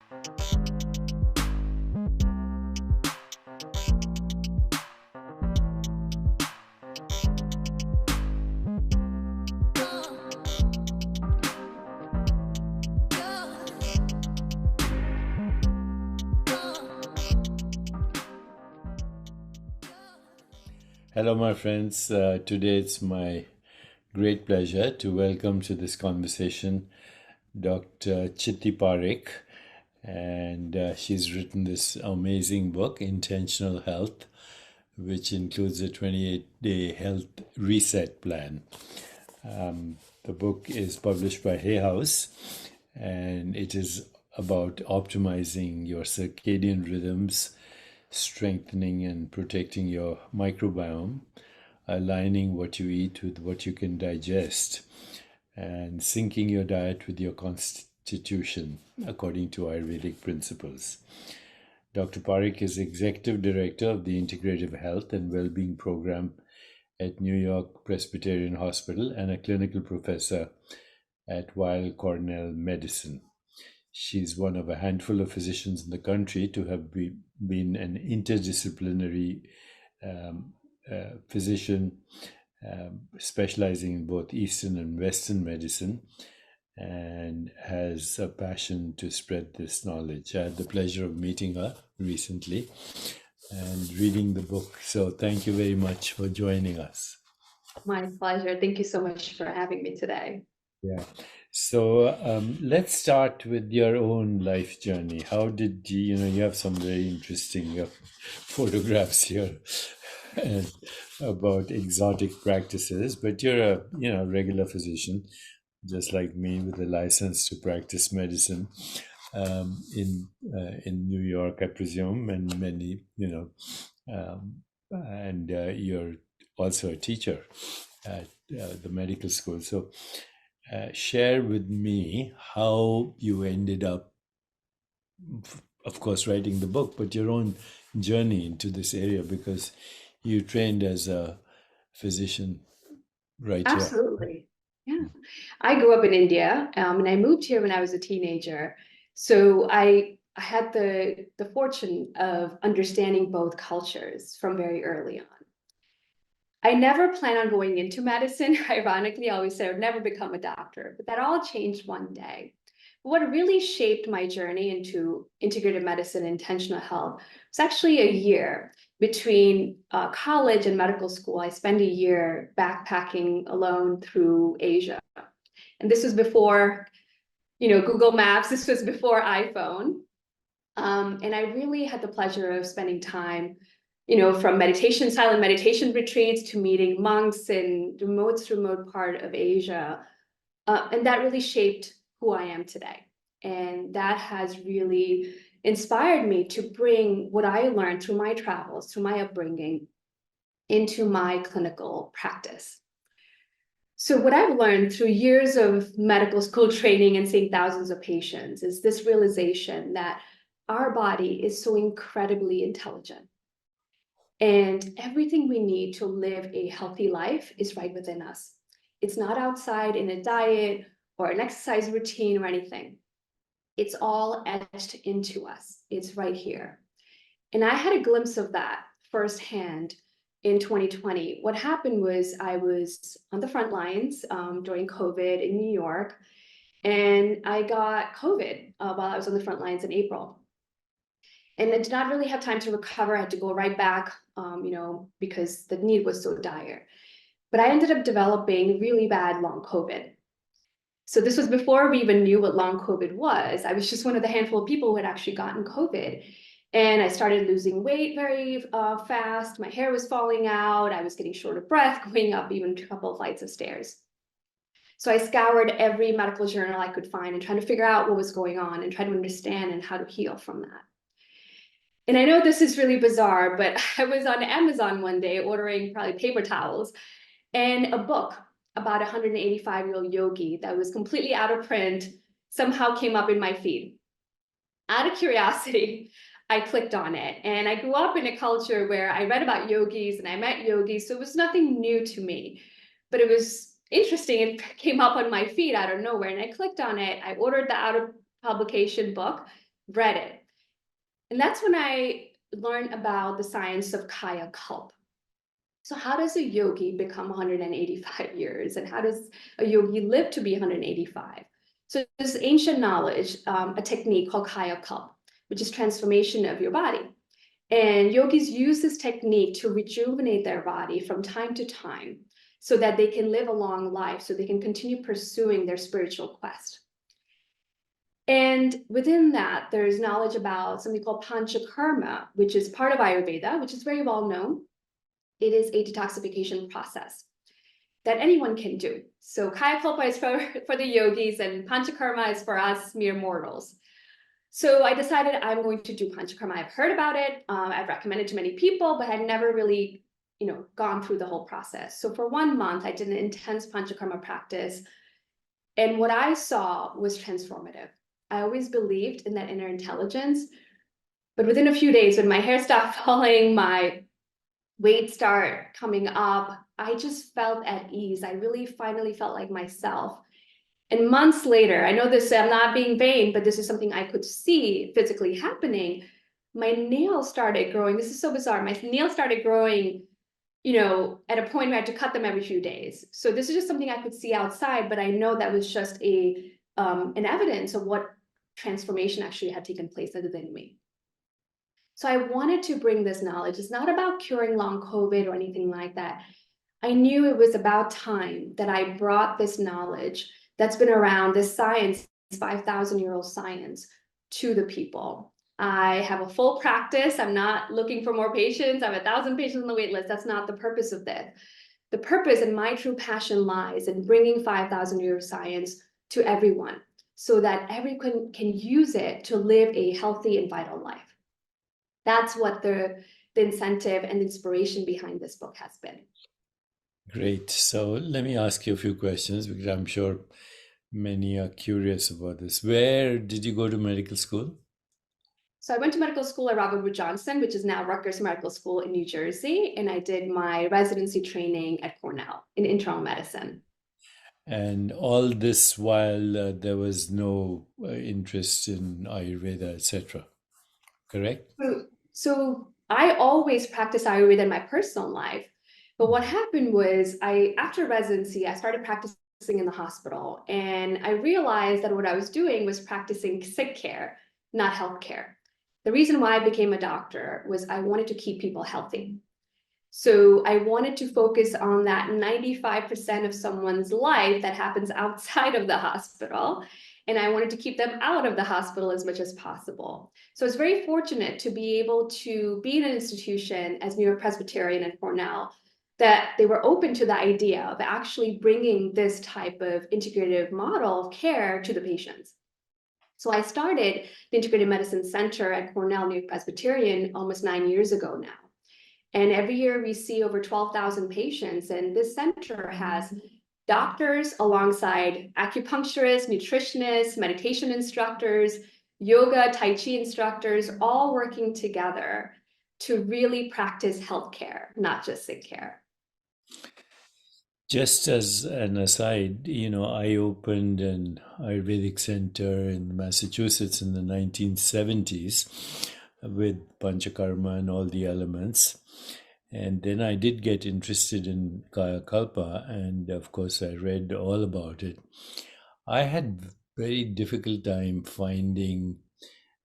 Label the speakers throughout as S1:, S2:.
S1: Hello, my friends. Today it's my great pleasure to welcome to this conversation Dr. Chiti Parikh, and she's written this amazing book, Intentional Health, which includes a 28-day health reset plan. The book is published by Hay House, and it is about optimizing your circadian rhythms, strengthening and protecting your microbiome, aligning what you eat with what you can digest, and syncing your diet with your constitution according to Ayurvedic principles. Dr. Parikh is Executive Director of the Integrative Health and Wellbeing Program at New York Presbyterian Hospital and a clinical professor at Weill Cornell Medicine. She's one of a handful of physicians in the country to have been an interdisciplinary physician specializing in both Eastern and Western medicine, and has a passion to spread this knowledge. I had the pleasure of meeting her recently and reading the book. So thank you very much for joining us.
S2: My pleasure. Thank you so much for having me today.
S1: Yeah. So let's start with your own life journey. How did you have some very interesting photographs here and about exotic practices, but you're a regular physician, just like me, with a license to practice medicine in New York, I presume, and many, and you're also a teacher at the medical school. So share with me how you ended up, of course, writing the book, but your own journey into this area, because you trained as a physician right here.
S2: Absolutely. Yeah. I grew up in India, and I moved here when I was a teenager. So I had the fortune of understanding both cultures from very early on. I never planned on going into medicine. Ironically, I always said I would never become a doctor, but that all changed one day. What really shaped my journey into integrative medicine and intentional health was actually a year between college and medical school. I spent a year backpacking alone through Asia. And this was before, Google Maps. This was before iPhone. And I really had the pleasure of spending time, from silent meditation retreats to meeting monks in the most remote part of Asia. And that really shaped who I am today. And that has really inspired me to bring what I learned through my travels, through my upbringing, into my clinical practice. So what I've learned through years of medical school training and seeing thousands of patients is this realization that our body is so incredibly intelligent. And everything we need to live a healthy life is right within us. It's not outside in a diet or an exercise routine or anything. It's all etched into us. It's right here. And I had a glimpse of that firsthand in 2020. What happened was I was on the front lines during COVID in New York, and I got COVID while I was on the front lines in April. And I did not really have time to recover. I had to go right back, because the need was so dire. But I ended up developing really bad long COVID. So this was before we even knew what long COVID was. I was just one of the handful of people who had actually gotten COVID. And I started losing weight very fast. My hair was falling out. I was getting short of breath, going up even a couple of flights of stairs. So I scoured every medical journal I could find and trying to figure out what was going on and try to understand and how to heal from that. And I know this is really bizarre, but I was on Amazon one day ordering probably paper towels and a book about a 185-year-old yogi that was completely out of print somehow came up in my feed. Out of curiosity, I clicked on it. And I grew up in a culture where I read about yogis and I met yogis, so it was nothing new to me. But it was interesting. It came up on my feed out of nowhere, and I clicked on it. I ordered the out of publication book, read it. And that's when I learned about the science of Kaya Kalp. So how does a yogi become 185 years? And how does a yogi live to be 185? So there's ancient knowledge, a technique called Kaya Kalp, which is transformation of your body. And yogis use this technique to rejuvenate their body from time to time so that they can live a long life, so they can continue pursuing their spiritual quest. And within that, there's knowledge about something called panchakarma, which is part of Ayurveda, which is very well known. It is a detoxification process that anyone can do. So Kaya Kalpa is for the yogis, and panchakarma is for us mere mortals. So I decided I'm going to do panchakarma. I've heard about it. I've recommended to many people, but I'd never really, gone through the whole process. So for 1 month, I did an intense panchakarma practice. And what I saw was transformative. I always believed in that inner intelligence. But within a few days, when my hair stopped falling, my weight start coming up, I just felt at ease. I really finally felt like myself. And months later, I know this, I'm not being vain, but this is something I could see physically happening. My nails started growing. This is so bizarre. My nails started growing, at a point where I had to cut them every few days. So this is just something I could see outside, but I know that was just an evidence of what transformation actually had taken place within me. So I wanted to bring this knowledge. It's not about curing long COVID or anything like that. I knew it was about time that I brought this knowledge that's been around, this science, 5,000-year-old science, to the people. I have a full practice. I'm not looking for more patients. I have 1,000 patients on the wait list. That's not the purpose of this. The purpose and my true passion lies in bringing 5,000-year science to everyone so that everyone can use it to live a healthy and vital life. That's what the incentive and inspiration behind this book has been.
S1: Great. So let me ask you a few questions because I'm sure many are curious about this. Where did you go to medical school?
S2: So I went to medical school at Robert Wood Johnson, which is now Rutgers Medical School in New Jersey, and I did my residency training at Cornell in internal medicine.
S1: And all this while there was no interest in Ayurveda, etc. Correct?
S2: So I always practiced Ayurveda in my personal life. But what happened was after residency, I started practicing in the hospital. And I realized that what I was doing was practicing sick care, not healthcare. The reason why I became a doctor was I wanted to keep people healthy. So I wanted to focus on that 95% of someone's life that happens outside of the hospital. And I wanted to keep them out of the hospital as much as possible. So I was very fortunate to be able to be in an institution as York Presbyterian and Cornell, that they were open to the idea of actually bringing this type of integrative model of care to the patients. So I started the Integrative Medicine Center at Cornell New York Presbyterian almost 9 years ago now. And every year we see over 12,000 patients, and this center has doctors alongside acupuncturists, nutritionists, meditation instructors, yoga, Tai Chi instructors, all working together to really practice healthcare, not just sick care.
S1: Just as an aside, I opened an Ayurvedic center in Massachusetts in the 1970s with Panchakarma and all the elements. And then I did get interested in Kaya Kalpa, and of course I read all about it. I had very difficult time finding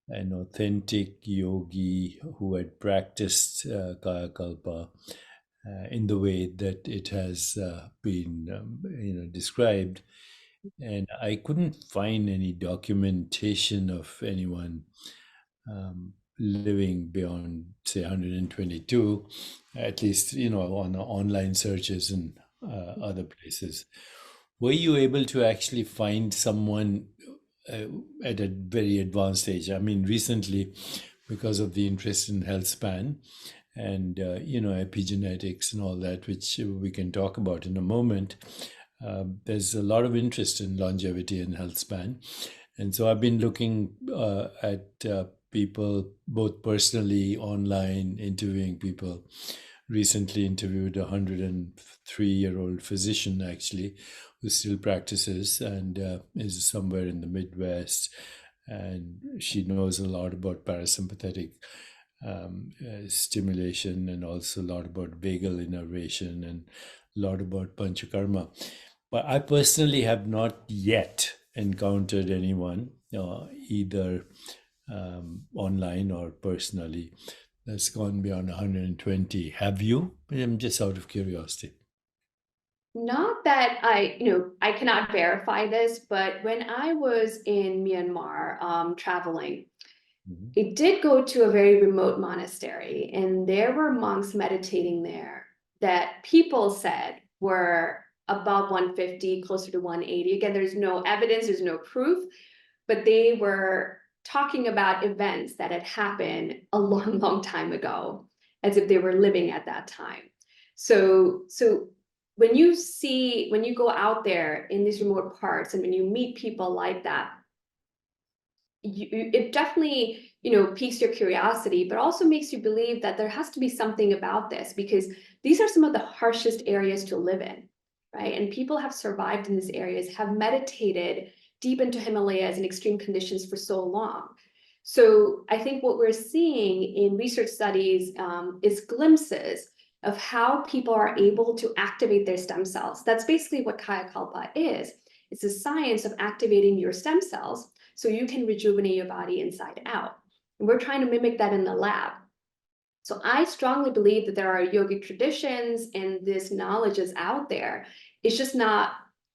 S1: an authentic yogi who had practiced Kaya Kalpa in the way that it has been described, and I couldn't find any documentation of anyone living beyond say 122, at least on online searches and other places. Were you able to actually find someone at a very advanced age? I mean, recently, because of the interest in health span and epigenetics and all that, which we can talk about in a moment, there's a lot of interest in longevity and health span. And so I've been looking at people both personally, online, interviewing people. Recently interviewed a 103-year-old physician, actually, who still practices and is somewhere in the Midwest. and she knows a lot about parasympathetic stimulation, and also a lot about vagal innervation, and a lot about panchakarma. But I personally have not yet encountered anyone, either online or personally, that's gone beyond 120. Have you? I'm just out of curiosity.
S2: Not that I cannot verify this, but when I was in Myanmar, traveling,
S1: Mhm.
S2: it did go to a very remote monastery, and there were monks meditating there that people said were above 150, closer to 180. Again, there's no evidence, there's no proof, but they were talking about events that had happened a long, long time ago, as if they were living at that time. So when you go out there in these remote parts and when you meet people like that, it definitely piques your curiosity, but also makes you believe that there has to be something about this, because these are some of the harshest areas to live in, right? And people have survived in these areas, have meditated deep into Himalayas in extreme conditions for so long. So I think what we're seeing in research studies is glimpses of how people are able to activate their stem cells. That's basically what Kaya Kalpa is. It's a science of activating your stem cells so you can rejuvenate your body inside out. And we're trying to mimic that in the lab. So I strongly believe that there are yogic traditions and this knowledge is out there. It's just not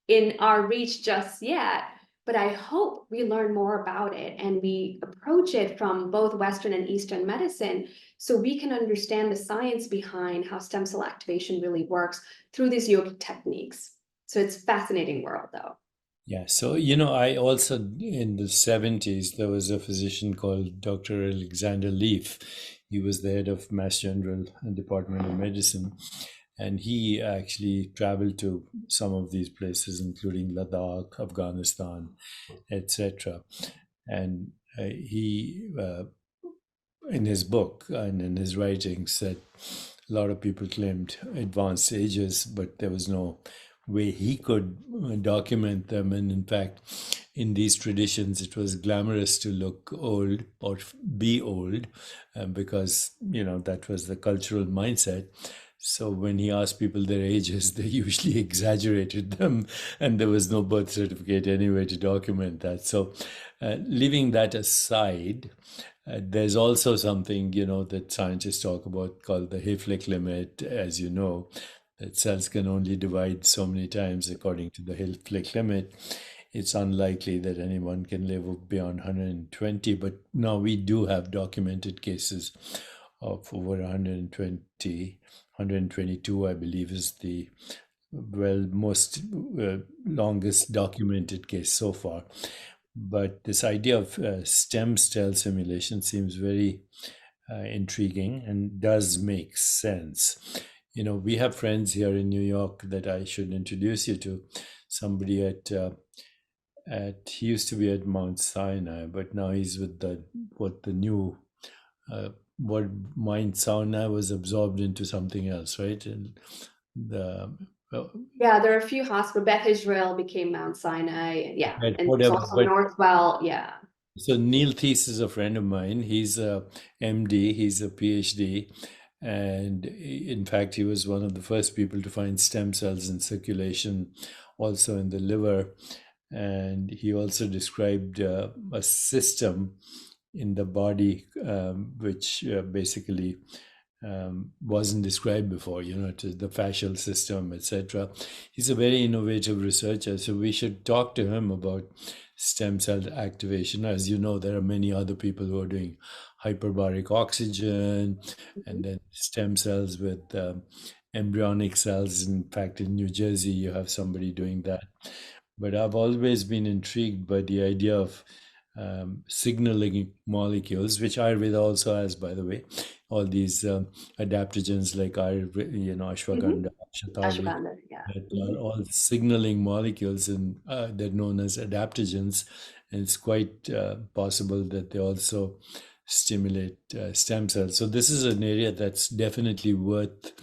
S2: in our reach just yet. But I hope we learn more about it and we approach it from both Western and Eastern medicine so we can understand the science behind how stem cell activation really works through these yogic techniques. So it's a fascinating world, though.
S1: Yeah, so I also, in the 70s, there was a physician called Dr. Alexander Leaf. He was the head of Mass General Department of Medicine, and he actually traveled to some of these places, including Ladakh, Afghanistan, etc. And he, in his book and in his writings, said a lot of people claimed advanced ages, but there was no way he could document them. And in fact, in these traditions, it was glamorous to look old or be old, because that was the cultural mindset. So when he asked people their ages, they usually exaggerated them, and there was no birth certificate anyway to document that. So, leaving that aside, there's also something, that scientists talk about called the Hayflick limit, as you know, that cells can only divide so many times according to the Hayflick limit. It's unlikely that anyone can live beyond 120, but now we do have documented cases of over 120. 122, I believe, is the most longest documented case so far. But this idea of stem cell simulation seems very intriguing and does make sense. We have friends here in New York that I should introduce you to. Somebody he used to be at Mount Sinai, but now he's with the new what Mount Sinai was absorbed into something else, right? And the well,
S2: Yeah, there are a few hospitals. Beth Israel became Mount Sinai. Yeah, and there's
S1: whatever.
S2: also
S1: But
S2: Northwell. Yeah.
S1: so Neil Thies is a friend of mine. He's a MD. He's a PhD, and in fact, he was one of the first people to find stem cells in circulation, also in the liver. And he also described a system in the body, which basically wasn't described before, to the fascial system, etc. He's a very innovative researcher, so we should talk to him about stem cell activation. As you know, there are many other people who are doing hyperbaric oxygen and then stem cells with embryonic cells. In fact, in New Jersey, you have somebody doing that. But I've always been intrigued by the idea of signaling molecules, which Ayurveda also has, by the way, all these adaptogens like
S2: Hmm.
S1: ashwagandha, shatavari,
S2: Ashwagandha. Yeah.
S1: that
S2: Hmm.
S1: are all signaling molecules, and they're known as adaptogens. And it's quite possible that they also stimulate stem cells. So this is an area that's definitely worth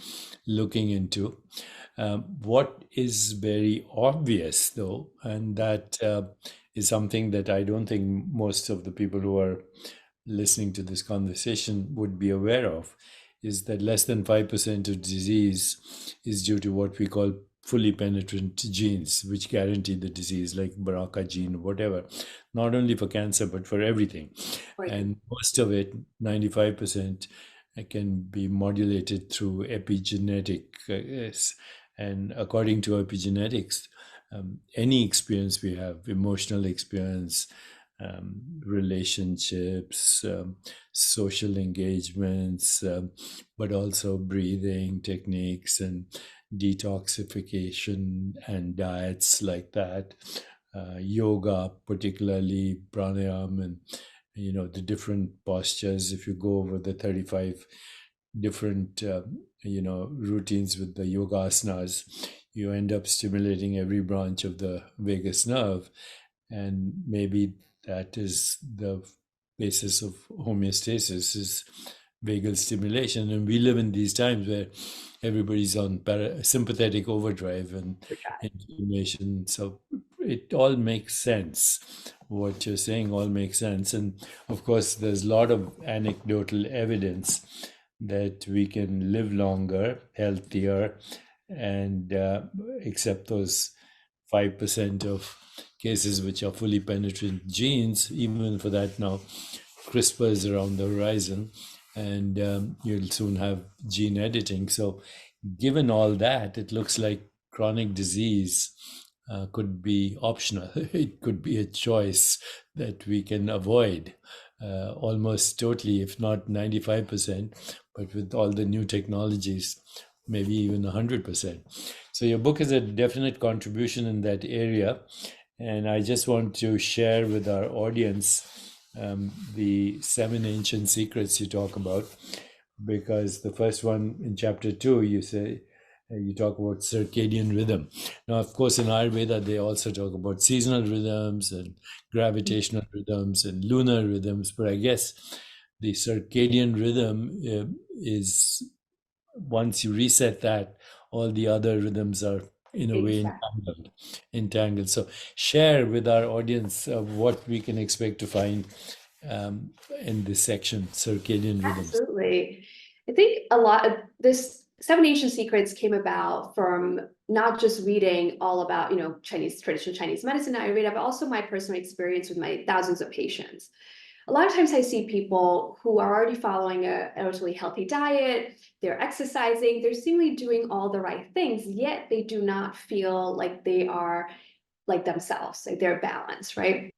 S1: looking into. What is very obvious, though, and that is something that I don't think most of the people who are listening to this conversation would be aware of, is that less than 5% of disease is due to what we call fully penetrant genes, which guarantee the disease, like BRCA gene, whatever, not only for cancer, but for everything.
S2: Right.
S1: And most of it, 95%, can be modulated through epigenetics. And according to epigenetics, any experience we have, emotional experience, relationships, social engagements, but also breathing techniques and detoxification and diets like that, yoga, particularly pranayama, and the different postures. If you go over the 35 different routines with the yoga asanas, you end up stimulating every branch of the vagus nerve, and maybe that is the basis of homeostasis, is vagal stimulation. And we live in these times where everybody's on sympathetic overdrive and inflammation. So it all makes sense. What you're saying all makes sense. And of course, there's a lot of anecdotal evidence that we can live longer, healthier, and except those 5% of cases which are fully penetrant genes. Even for that now, CRISPR is around the horizon, and you'll soon have gene editing. So given all that, it looks like chronic disease could be optional. It could be a choice that we can avoid almost totally, if not 95%, but with all the new technologies, maybe even 100%. So your book is a definite contribution in that area. And I just want to share with our audience the 7 ancient secrets you talk about, because the first one in chapter 2, you talk about circadian rhythm. Now, of course, in Ayurveda, they also talk about seasonal rhythms and gravitational rhythms and lunar rhythms. But I guess the circadian rhythm is, once you reset that, all the other rhythms are in a way entangled. So share with our audience what we can expect to find in this section, circadian rhythms.
S2: Absolutely. I think a lot of this 7 ancient secrets came about from not just reading all about, traditional Chinese medicine, Ayurveda, but also my personal experience with my thousands of patients. A lot of times I see people who are already following a relatively healthy diet, they're exercising, they're seemingly doing all the right things, yet they do not feel like they are like themselves, like they're balanced, right?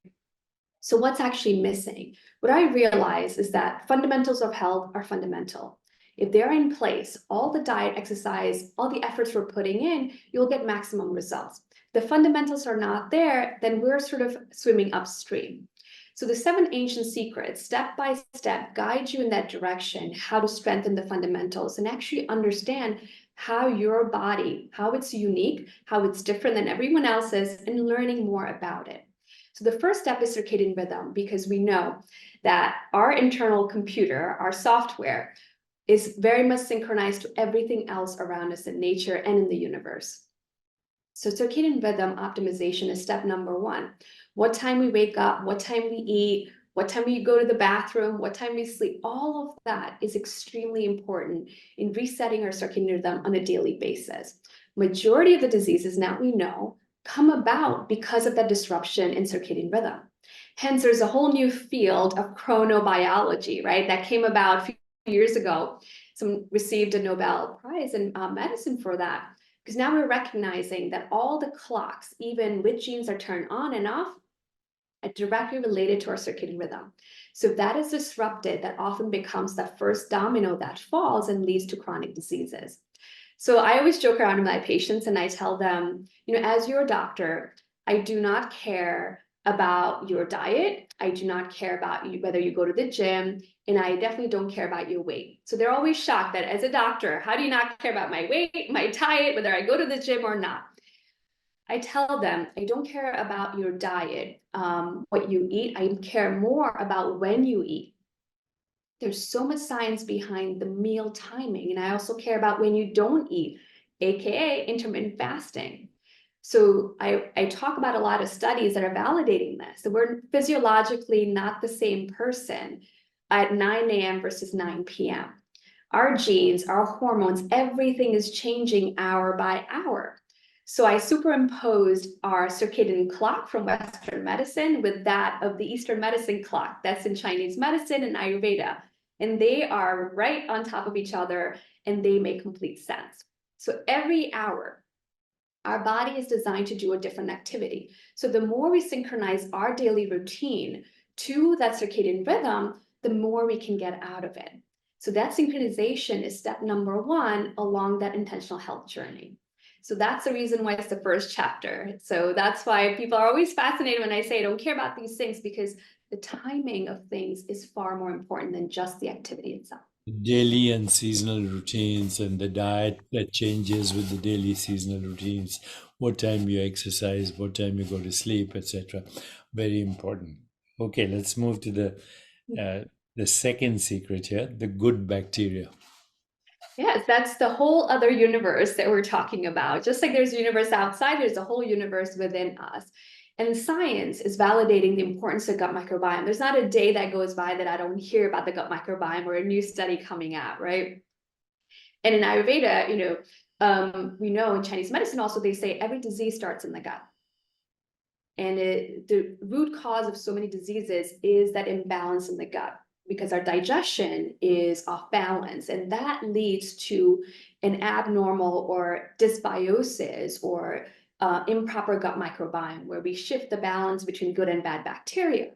S2: So what's actually missing? What I realize is that fundamentals of health are fundamental. If they're in place, all the diet, exercise, all the efforts we're putting in, you'll get maximum results. The fundamentals are not there, then we're sort of swimming upstream. So the 7 ancient secrets, step by step, guide you in that direction, how to strengthen the fundamentals and actually understand how your body, how it's unique, how it's different than everyone else's, and learning more about it. So the first step is circadian rhythm, because we know that our internal computer, our software, is very much synchronized to everything else around us in nature and in the universe. So circadian rhythm optimization is step number 1. What time we wake up, what time we eat, what time we go to the bathroom, what time we sleep, all of that is extremely important in resetting our circadian rhythm on a daily basis. Majority of the diseases now we know come about because of that disruption in circadian rhythm. Hence, there's a whole new field of chronobiology, right? That came about a few years ago. Someone received a Nobel Prize in medicine for that. Because now we're recognizing that all the clocks, even which genes are turned on and off, are directly related to our circadian rhythm. So if that is disrupted, that often becomes that first domino that falls and leads to chronic diseases. So I always joke around with my patients and I tell them, as your doctor, I do not care about your diet. I do not care about you, whether you go to the gym, and I definitely don't care about your weight. So they're always shocked that as a doctor, how do you not care about my weight, my diet, whether I go to the gym or not? I tell them, I don't care about your diet, what you eat. I care more about when you eat. There's so much science behind the meal timing. And I also care about when you don't eat, AKA intermittent fasting. So I talk about a lot of studies that are validating this. So we're physiologically not the same person at 9 a.m. versus 9 p.m. Our genes, our hormones, everything is changing hour by hour. So I superimposed our circadian clock from Western medicine with that of the Eastern medicine clock that's in Chinese medicine and Ayurveda. And they are right on top of each other and they make complete sense. So every hour, our body is designed to do a different activity. So the more we synchronize our daily routine to that circadian rhythm, the more we can get out of it. So that synchronization is step number one along that intentional health journey. So that's the reason why it's the first chapter. So that's why people are always fascinated when I say I don't care about these things, because the timing of things is far more important than just the activity itself.
S1: Daily and seasonal routines and the diet that changes with the daily seasonal routines, what time you exercise, what time you go to sleep, etc. Very important. Okay, let's move to the second secret here, the good bacteria.
S2: Yes, that's the whole other universe that we're talking about. Just like there's a universe outside, there's a whole universe within us. And science is validating the importance of gut microbiome. There's not a day that goes by that I don't hear about the gut microbiome or a new study coming out, right? And in Ayurveda, we know in Chinese medicine also, they say every disease starts in the gut. And the root cause of so many diseases is that imbalance in the gut, because our digestion is off balance. And that leads to an abnormal or dysbiosis or improper gut microbiome, where we shift the balance between good and bad bacteria.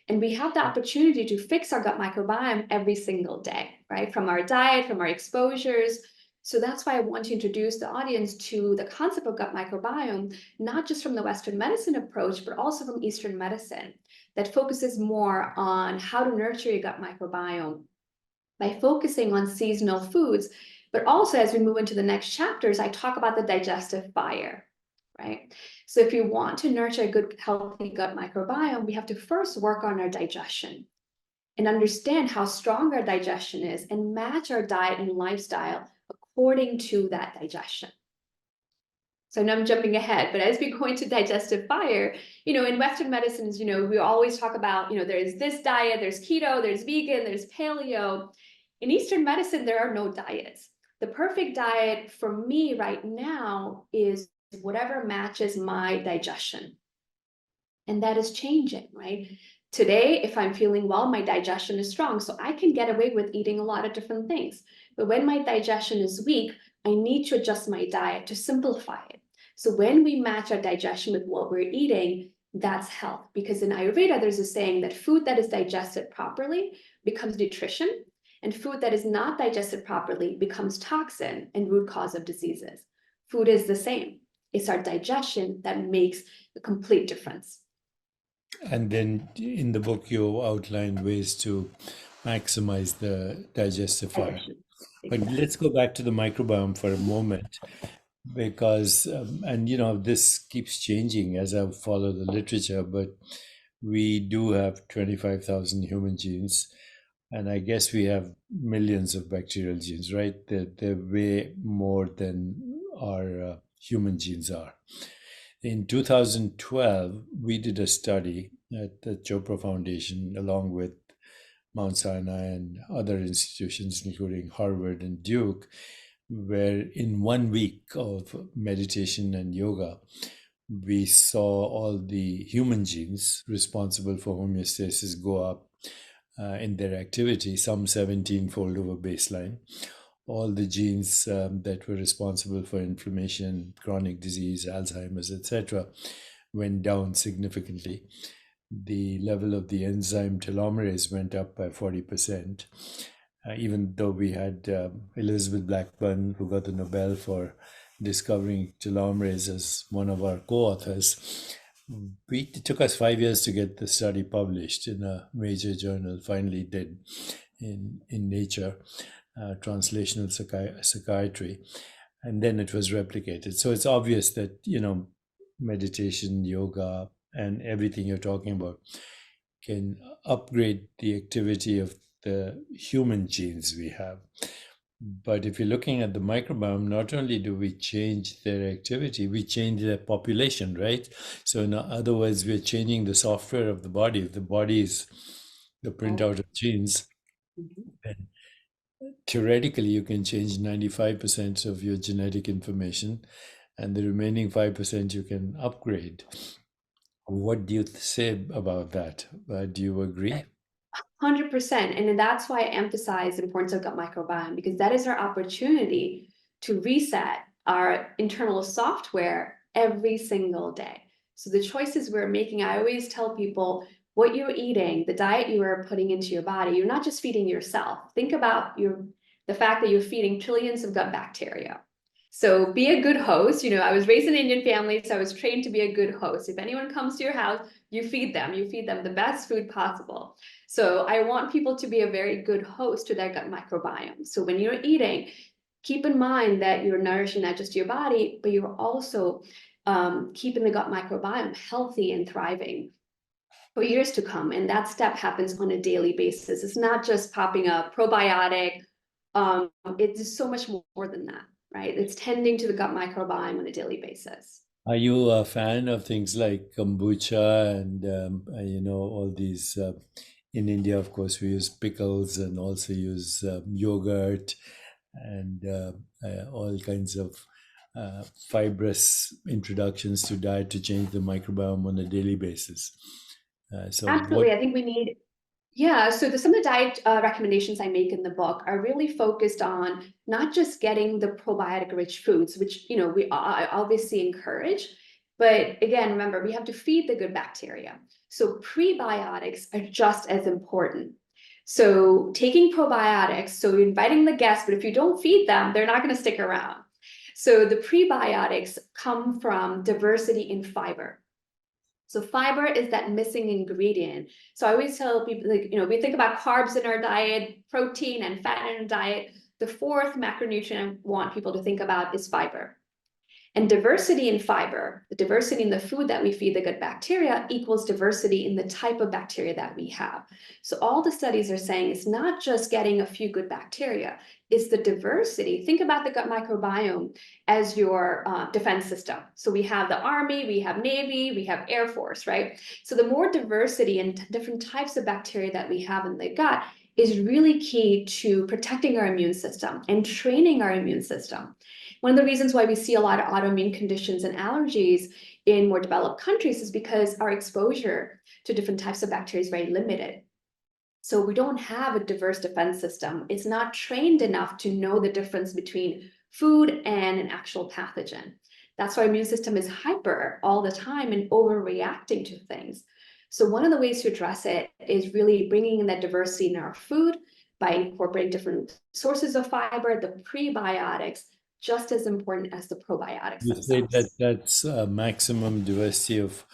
S2: And we have the opportunity to fix our gut microbiome every single day, right? From our diet, from our exposures. So that's why I want to introduce the audience to the concept of gut microbiome, not just from the Western medicine approach, but also from Eastern medicine, that focuses more on how to nurture your gut microbiome by focusing on seasonal foods. But also, as we move into the next chapters, I talk about the digestive fire, right? So if you want to nurture a good, healthy gut microbiome, we have to first work on our digestion and understand how strong our digestion is and match our diet and lifestyle according to that digestion. So now I'm jumping ahead, but as we go into digestive fire, in Western medicines, we always talk about, there's this diet, there's keto, there's vegan, there's paleo. In Eastern medicine, there are no diets. The perfect diet for me right now is whatever matches my digestion. And that is changing, right? Today, if I'm feeling well, my digestion is strong, so I can get away with eating a lot of different things. But when my digestion is weak, I need to adjust my diet to simplify it. So when we match our digestion with what we're eating, that's health. Because in Ayurveda, there's a saying that food that is digested properly becomes nutrition, and food that is not digested properly becomes toxin and root cause of diseases. Food is the same. It's our digestion that makes a complete difference.
S1: And then in the book, you outlined ways to maximize the digestive fire. But
S2: Exactly.
S1: let's go back to the microbiome for a moment, because, and this keeps changing as I follow the literature, but we do have 25,000 human genes, and I guess we have millions of bacterial genes, right? They're way more than our human genes are. In 2012, we did a study at the Chopra Foundation along with Mount Sinai and other institutions, including Harvard and Duke, where in 1 week of meditation and yoga, we saw all the human genes responsible for homeostasis go up in their activity, some 17-fold over baseline. All the genes that were responsible for inflammation, chronic disease, Alzheimer's, etc., went down significantly. The level of the enzyme telomerase went up by 40%, even though we had Elizabeth Blackburn, who got the Nobel for discovering telomerase, as one of our co-authors. It took us 5 years to get the study published in a major journal, finally did in Nature, Translational Psychiatry, and then it was replicated. So it's obvious that, meditation, yoga, and everything you're talking about can upgrade the activity of the human genes we have. But if you're looking at the microbiome, not only do we change their activity, we change their population, right? So in other words, we're changing the software of the body. If the body is the
S2: Right.
S1: printout of genes,
S2: Mhm.
S1: then theoretically you can change 95% of your genetic information, and the remaining 5% you can upgrade. What do you say about that? Do you agree?
S2: 100%. And then that's why I emphasize the importance of gut microbiome, because that is our opportunity to reset our internal software every single day. So the choices we're making, I always tell people what you're eating, the diet you are putting into your body, you're not just feeding yourself. Think about the fact that you're feeding trillions of gut bacteria. So be a good host. I was raised in an Indian family, so I was trained to be a good host. If anyone comes to your house, you feed them the best food possible. So I want people to be a very good host to their gut microbiome. So when you're eating, keep in mind that you're nourishing not just your body, but you're also keeping the gut microbiome healthy and thriving for years to come. And that step happens on a daily basis. It's not just popping a probiotic. It's so much more than that, right? It's tending to the gut microbiome on a daily basis.
S1: Are you a fan of things like kombucha and all these? In India, of course, we use pickles and also use yogurt and all kinds of fibrous introductions to diet to change the microbiome on a daily basis. So, what
S2: Absolutely. I think we need. Yeah, so some of the diet recommendations I make in the book are really focused on not just getting the probiotic-rich foods, which I obviously encourage, but again, remember we have to feed the good bacteria. So prebiotics are just as important. So taking probiotics, so you're inviting the guests, but if you don't feed them, they're not going to stick around. So the prebiotics come from diversity in fiber. So fiber is that missing ingredient. So I always tell people, like, we think about carbs in our diet, protein and fat in our diet. The fourth macronutrient I want people to think about is fiber. And diversity in fiber, the diversity in the food that we feed the good bacteria equals diversity in the type of bacteria that we have. So all the studies are saying it's not just getting a few good bacteria, it's the diversity. Think about the gut microbiome as your defense system. So we have the Army, we have Navy, we have Air Force, right? So the more diversity and different types of bacteria that we have in the gut is really key to protecting our immune system and training our immune system. One of the reasons why we see a lot of autoimmune conditions and allergies in more developed countries is because our exposure to different types of bacteria is very limited. So we don't have a diverse defense system. It's not trained enough to know the difference between food and an actual pathogen. That's why our immune system is hyper all the time and overreacting to things. So one of the ways to address it is really bringing in that diversity in our food by incorporating different sources of fiber, the prebiotics, just as important as the probiotics
S1: you say that
S2: themselves.
S1: that's a maximum diversity of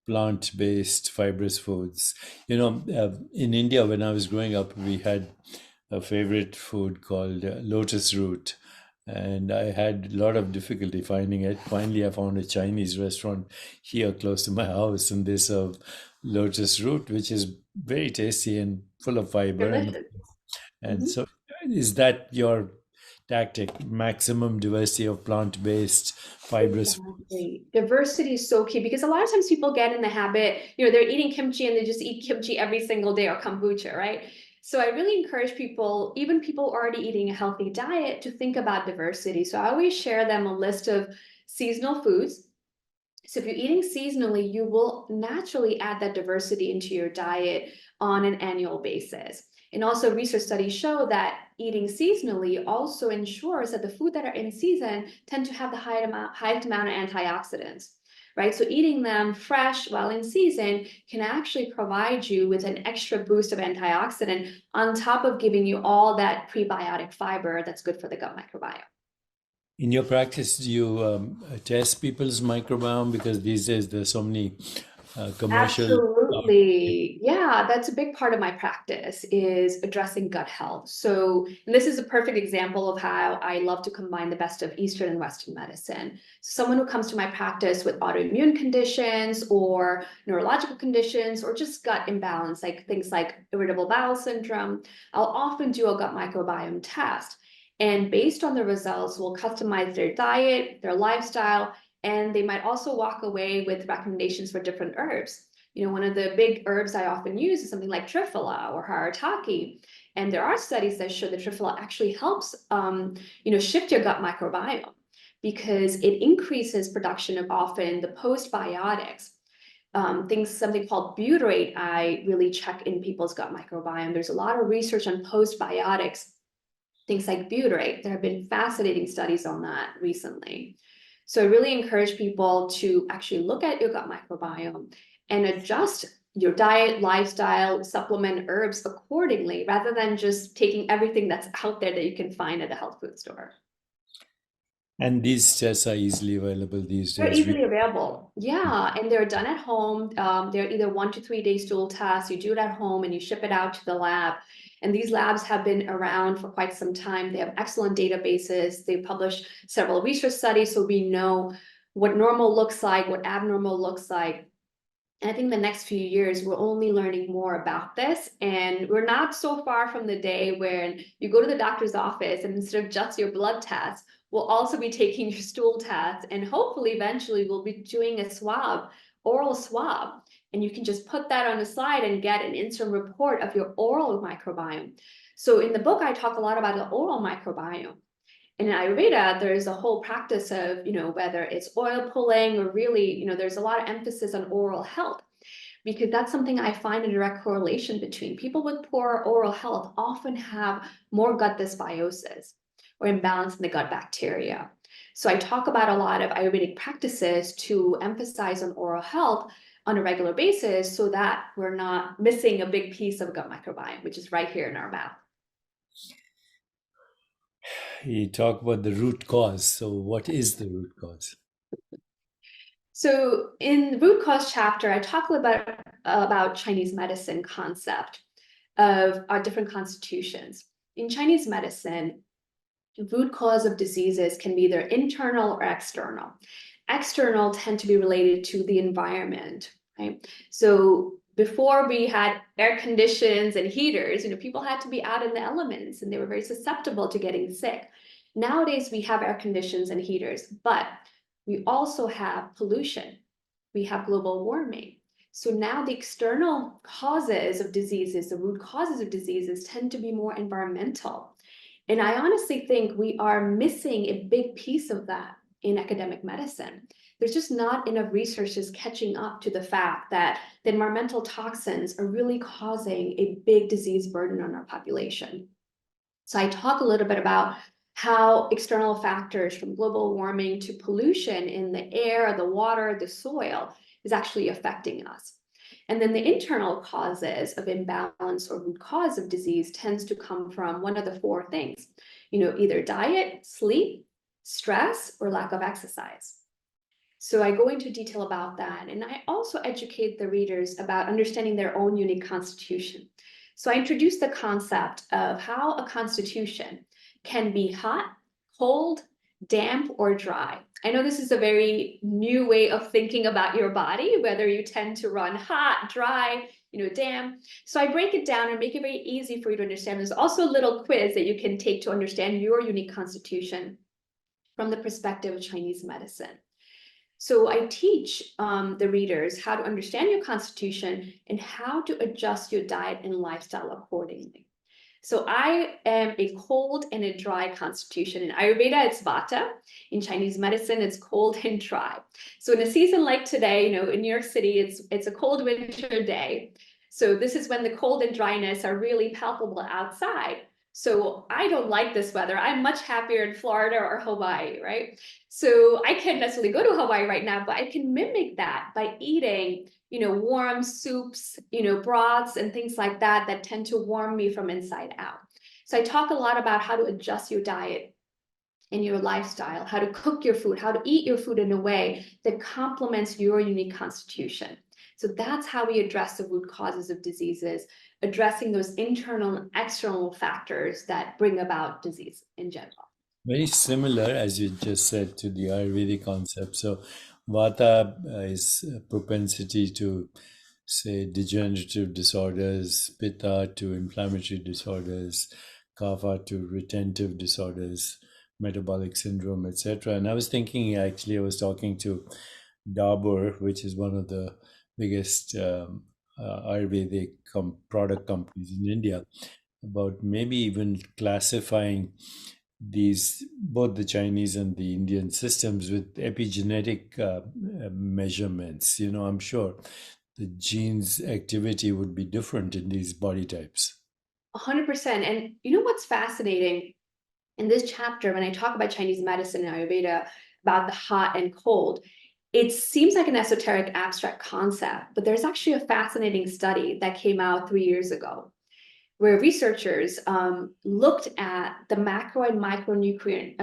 S1: plant-based fibrous foods. In India, when I was growing up, we had a favorite food called lotus root. And I had a lot of difficulty finding it. Finally, I found a Chinese restaurant here close to my house, and they serve lotus root, which is very tasty and full of fiber. And
S2: Delicious.
S1: and
S2: Mhm.
S1: so, is that your tactic? Maximum diversity of plant-based fibrous foods.
S2: Exactly. Diversity is so key because a lot of times people get in the habit, they're eating kimchi and they just eat kimchi every single day or kombucha, right? So I really encourage people, even people already eating a healthy diet, to think about diversity. So I always share them a list of seasonal foods. So if you're eating seasonally, you will naturally add that diversity into your diet on an annual basis. And also research studies show that eating seasonally also ensures that the food that are in season tend to have the highest amount of antioxidants, right? So eating them fresh while in season can actually provide you with an extra boost of antioxidant on top of giving you all that prebiotic fiber that's good for the gut microbiome.
S1: In your practice, do you test people's microbiome? Because these days there's so many commercial.
S2: Absolutely. Yeah, that's a big part of my practice is addressing gut health. So, and this is a perfect example of how I love to combine the best of Eastern and Western medicine. So someone who comes to my practice with autoimmune conditions or neurological conditions or just gut imbalance, like things like irritable bowel syndrome, I'll often do a gut microbiome test. And based on the results, will customize their diet, their lifestyle, and they might also walk away with recommendations for different herbs. One of the big herbs I often use is something like triphala or harataki. And there are studies that show that triphala actually helps, shift your gut microbiome because it increases production of often the postbiotics. Something called butyrate, I really check in people's gut microbiome. There's a lot of research on postbiotics, things like butyrate. There have been fascinating studies on that recently. So I really encourage people to actually look at your gut microbiome and adjust your diet, lifestyle, supplement herbs accordingly, rather than just taking everything that's out there that you can find at a health food store.
S1: And these tests are easily available these
S2: They're
S1: days.
S2: easily available. Yeah, and they're done at home. They're either 1 to 3 day stool tests. You do it at home and you ship it out to the lab. And these labs have been around for quite some time. They have excellent databases. They publish several research studies, so we know what normal looks like, what abnormal looks like. And I think the next few years, we're only learning more about this. And we're not so far from the day where you go to the doctor's office and instead of just your blood test, we'll also be taking your stool test. And hopefully, eventually, we'll be doing a swab, oral swab. And you can just put that on the slide and get an instant report of your oral microbiome. So in the book, I talk a lot about the oral microbiome. And in Ayurveda, there's a whole practice of, whether it's oil pulling or really, there's a lot of emphasis on oral health, because that's something I find a direct correlation between people with poor oral health often have more gut dysbiosis or imbalance in the gut bacteria. So I talk about a lot of Ayurvedic practices to emphasize on oral health on a regular basis so that we're not missing a big piece of gut microbiome, which is right here in our mouth.
S1: You talk about the root cause. So what is the root cause?
S2: So in the root cause chapter, I talk a little bit about Chinese medicine concept of our different constitutions. In Chinese medicine, root cause of diseases can be either internal or external. External tend to be related to the environment, right? So before we had air conditions and heaters, people had to be out in the elements and they were very susceptible to getting sick. Nowadays, we have air conditions and heaters, but we also have pollution. We have global warming. So now the external causes of diseases, the root causes of diseases tend to be more environmental. And I honestly think we are missing a big piece of that in academic medicine. There's just not enough research just catching up to the fact that the environmental toxins are really causing a big disease burden on our population. So I talk a little bit about how external factors from global warming to pollution in the air, the water, the soil is actually affecting us. And then the internal causes of imbalance or root cause of disease tends to come from one of the 4 things, either diet, sleep, stress, or lack of exercise. So I go into detail about that. And I also educate the readers about understanding their own unique constitution. So I introduce the concept of how a constitution can be hot, cold, damp, or dry. I know this is a very new way of thinking about your body, whether you tend to run hot, dry, damp. So I break it down and make it very easy for you to understand. There's also a little quiz that you can take to understand your unique constitution from the perspective of Chinese medicine. So I teach the readers how to understand your constitution and how to adjust your diet and lifestyle accordingly. So I am a cold and a dry constitution. In Ayurveda, it's Vata. In Chinese medicine, it's cold and dry. So in a season like today, in New York City, it's a cold winter day. So this is when the cold and dryness are really palpable outside. So I don't like this weather. I'm much happier in Florida or Hawaii, right? So I can't necessarily go to Hawaii right now, but I can mimic that by eating warm soups, broths and things like that that tend to warm me from inside out. So I talk a lot about how to adjust your diet and your lifestyle, how to cook your food, how to eat your food in a way that complements your unique constitution. So that's how we address the root causes of diseases, addressing those internal and external factors that bring about disease in general.
S1: Very similar, as you just said, to the Ayurvedic concept. So, Vata is a propensity to, say, degenerative disorders, Pitta to inflammatory disorders, kapha to retentive disorders, metabolic syndrome, etc. And I was thinking, actually, I was talking to Dabur, which is one of the biggest Ayurvedic product companies in India, about maybe even classifying these, both the Chinese and the Indian systems, with epigenetic measurements. I'm sure the genes activity would be different in these body types.
S2: 100%. And you know what's fascinating? In this chapter, when I talk about Chinese medicine and Ayurveda, about the hot and cold, it seems like an esoteric abstract concept, but there's actually a fascinating study that came out 3 years ago where researchers looked at the macro and micronutrient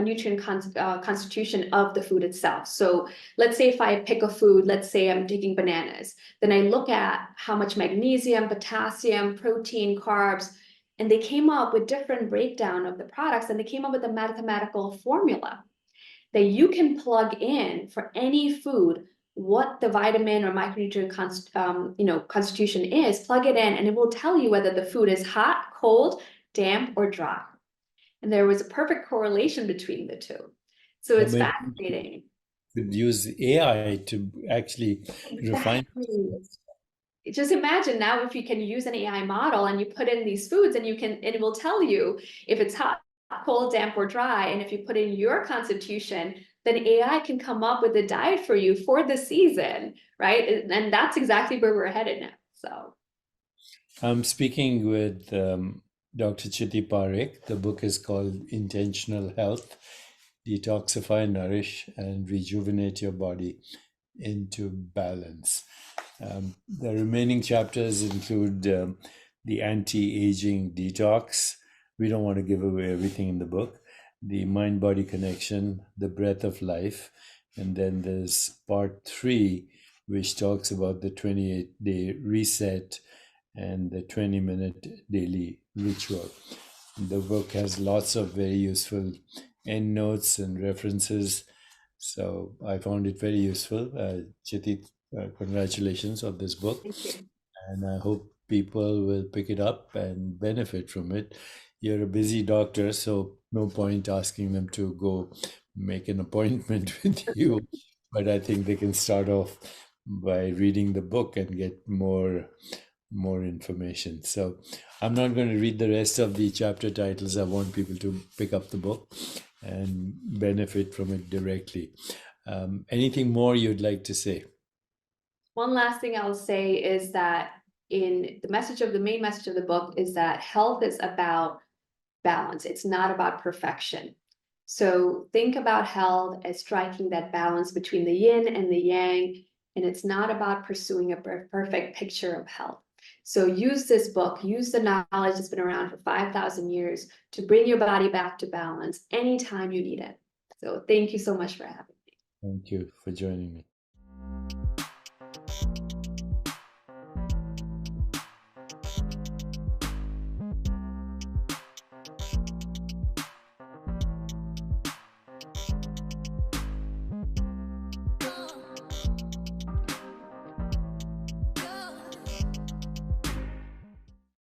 S2: constitution of the food itself. So let's say if I pick a food, let's say I'm taking bananas, then I look at how much magnesium, potassium, protein, carbs, and they came up with different breakdown of the products, and they came up with a mathematical formula that you can plug in for any food what the vitamin or micronutrient constitution is, plug it in, and it will tell you whether the food is hot, cold, damp, or dry. And there was a perfect correlation between the two. So
S1: Or
S2: it's
S1: maybe
S2: fascinating.
S1: you could use AI to actually refine.
S2: Exactly. Just imagine now if you can use an AI model and you put in these foods and it will tell you if it's hot, cold, damp, or dry. And if you put in your constitution, then AI can come up with a diet for you for the season, right? And that's exactly where we're headed now. So
S1: I'm speaking with Dr. Chiti Parikh. The book is called Intentional Health: Detoxify, Nourish, and Rejuvenate Your Body into Balance. The remaining chapters include the anti-aging detox. We don't want to give away everything in the book. The mind-body connection, the breath of life, and then there's part 3, which talks about the 28-day reset and the 20-minute daily ritual. The book has lots of very useful endnotes and references. So I found it very useful. Chiti, congratulations on this book.
S2: thank you.
S1: And I hope people will pick it up and benefit from it. You're a busy doctor, so no point asking them to go make an appointment with you. But I think they can start off by reading the book and get more information. So I'm not going to read the rest of the chapter titles. I want people to pick up the book and benefit from it directly. Anything more you'd like to say?
S2: One last thing I'll say is that in the main message of the book is that health is about balance. It's not about perfection. So think about health as striking that balance between the yin and the yang, and it's not about pursuing a perfect picture of health. So use this book, use the knowledge that's been around for 5,000 years to bring your body back to balance anytime you need it. So thank you so much for having me.
S1: Thank you for joining me.